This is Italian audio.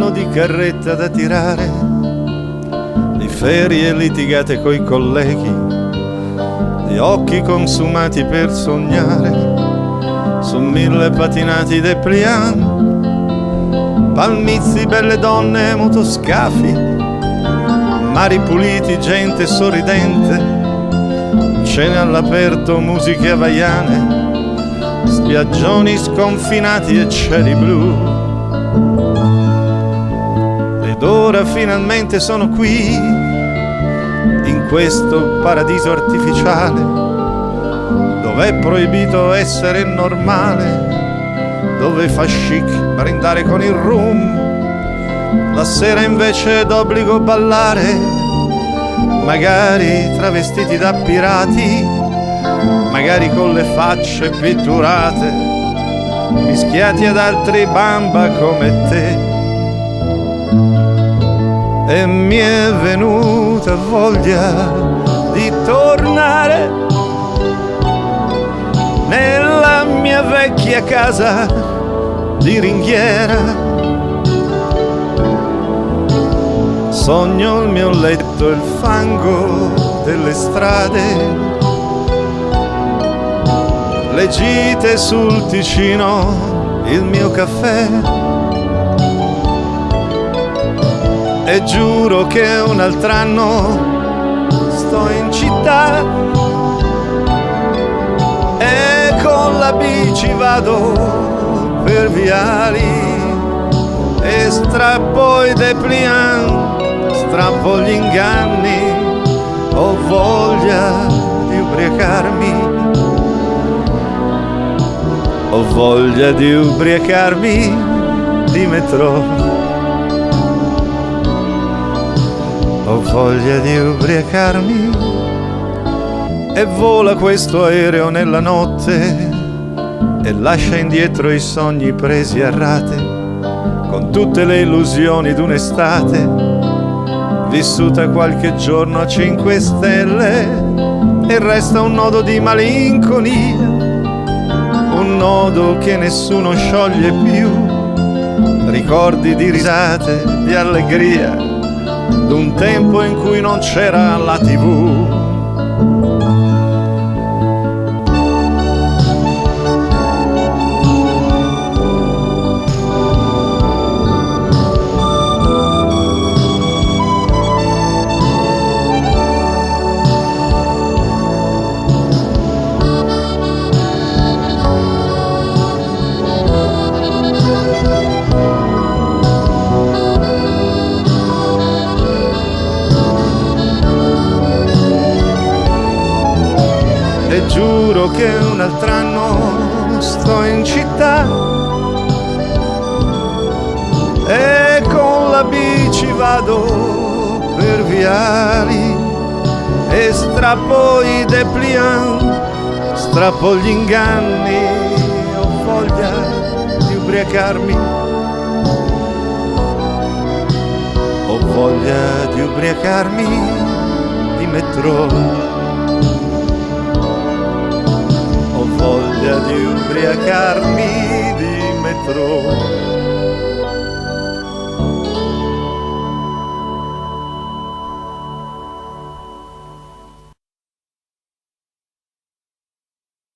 anno di carretta da tirare, di ferie litigate coi colleghi, di occhi consumati per sognare, su 1000 patinati dépliant, palmizi, belle donne, motoscafi, mari puliti, gente sorridente, cene all'aperto, musiche havaiane, spiaggioni sconfinati e cieli blu. Ed ora finalmente sono qui, in questo paradiso artificiale, dove è proibito essere normale, dove fa chic brindare con il rum, la sera invece è d'obbligo ballare, magari travestiti da pirati, magari con le facce pitturate, mischiati ad altri bamba come te. E mi è venuta voglia di tornare nella mia vecchia casa di ringhiera. Sogno il mio letto, il fango delle strade, le gite sul Ticino, il mio caffè. E giuro che un altro anno sto in città e con la bici vado per viali e strappo i dépliant, strappo gli inganni, ho voglia di ubriacarmi, ho voglia di ubriacarmi di metro. Ho voglia di ubriacarmi. E vola questo aereo nella notte e lascia indietro i sogni presi a rate, con tutte le illusioni d'un'estate vissuta qualche giorno a 5 stelle. E resta un nodo di malinconia, un nodo che nessuno scioglie più, ricordi di risate, di allegria, d'un tempo in cui non c'era la TV. E giuro che un altro anno sto in città e con la bici vado per viali e strappo i dépliant, strappo gli inganni, ho voglia di ubriacarmi, ho voglia di ubriacarmi di metro. Ho voglia di ubriacarmi di metro.